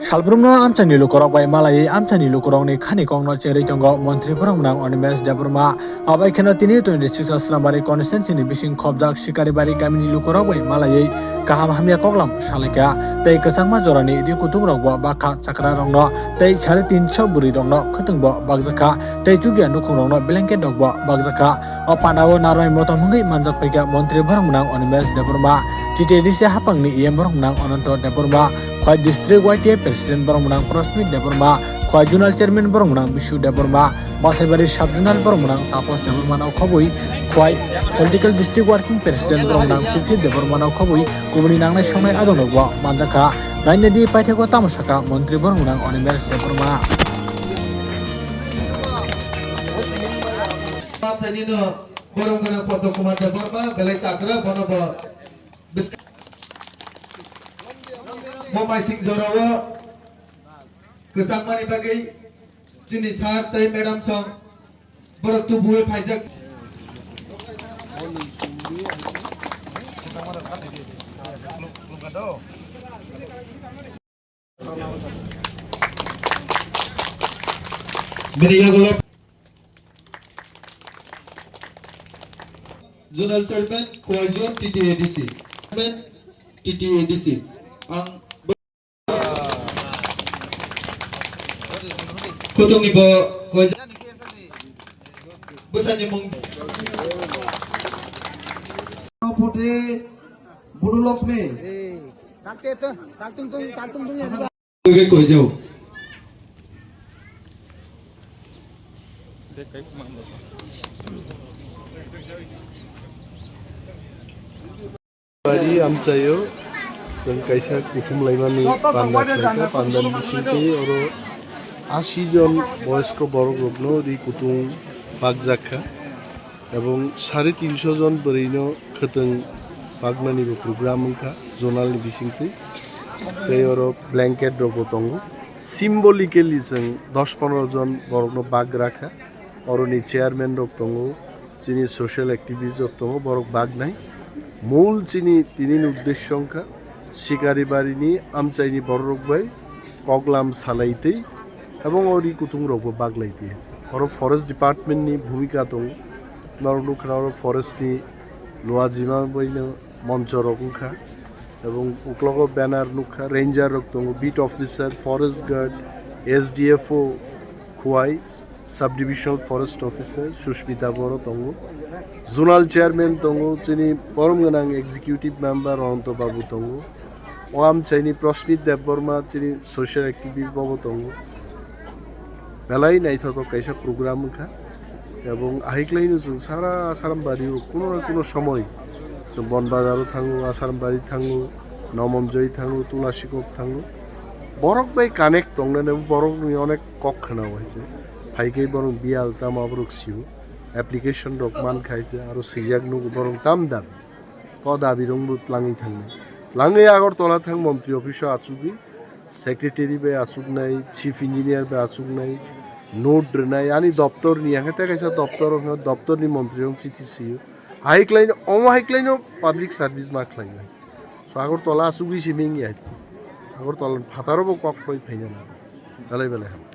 Salbrumno amchani lukurok bai Malai amchani lukurok ni khani kongno cheri tongo Montri Brongnang Animesh Deburma abai kheno tini 26 Asrambari constituency ni bising khobjak Sikari Bari gamini lukurok bai Malai kaham hamya koklam salaka tei kasangma jorani di Kutung rok bo Bakha Chakwra rongno tei 350 buri rongno Kutung bo bagjaka tei chugia nukhung rongno blanket rok bo bagjaka o panao naroi motom hungi manjak phaika Montri Brongnang Animesh Deburma TTDC hapangni IM Brongnang Ononto Deburma Khoi district YTA president Brongnang Prosmit Deburma Khoi zonal chairman Brongnang Bishu Deburma Masebari subjonal Brongnang Tapos Deburma nau khobui Khoi political district working president Brongnang Kirti Deburma nau khobui kubuni nangnai songnai adonogbo manjaka nainedi paithego tamasaka Montri Brongnang Animesh Deburma Brongnang Poto Kumar Deburma Malai Chakwra bonobo Momai sing jorawo kesangmani bagai jenis har tei madam song borok tubuhe phaijak Beriyagulo Zonal Chairman Koajon TTADC TTADC ang Kutung ibo Koajon Busan mong Putri Budu Lokme Takte to taktung ya diba Koajon Bari amchayo जों kaisa kutum laimani panda pandan bisingti oro 80 জন বয়স্ক বড় গ্রুপনো রি কুতুং বাগজাখা এবং 350 জন বরিনো খতং বাগমানি programme খা zonal bisingti এই oro blanket রবতঙ্গ symbolically जों 10-15 জন বড়নো bug রাখা অরনি chairman রবতঙ্গ যিনি সোশ্যাল অ্যাক্টিভিস্ট রবতঙ্গ বড় বাগ নাই মূল চিনি তিনিন উদ্দেশ্য সংখ্যা শিকারি বাড়িনি আমচাইনি বড় রোগবাই কগলাম সালাইতেই এবং ওরি কুতুং রোগ বাগলাইতে হয়েছে ওর ফরেস্ট ডিপার্টমেন্টনি ভূমিকা দং নরলুখার ফরেস্টনি লোয়া জিমা বইন মঞ্চ রকমখা এবং উকলগ ব্যানার নুখা রেঞ্জার রক দং beat officer forest guard SDFO Khowai sub divisional forest officer Susmita বড় দং জোনাল চেয়ারম্যান দङ যিনি परम गोनां एग्जिक्यूटिव मेम्बर अनंत बाबू दङ ओआम चाइनि प्रस्मित देबबर्मा যিনি सोशल एक्टिविस्ट बाबू दङ बेलाय नायथाव कायसा प्रग्राम खा এবং আহিক্লাইনো जों सारा आसारामबारि কোনো না কোনো সময় जों বনবাজারও थाङो आसारामबारि थाङो नमनजय थाङो तुलासिकक थाङो बरक बाय कानेक्ट दंनानै बरकनि अनेक कक खोना हयसे फाइकै बरक बियाल तामाबरक सिउ एप्लिकेशन रक मान खाइसे आरो सिजाक नु बरं दाम क दाबि रंबो लाङै थांनाय लाङै आगरतला थां मन्त्रि अफिसाव आचुगि सेक्रेटारि बे आचुगनाय चीफ इंजिनियर बे आचुगनाय नोट रनाय आनी दप्तरनि हाते कायसा दप्तरनि मन्त्रि रं चिठी सियो हाइक्लाइन हाइक्लाइन पब्लिक सर्विस मा खालायनाय सो आगरतला आचुगि सिमिंग आगरतला फातारबो कक फै फैना दालाय बेलाय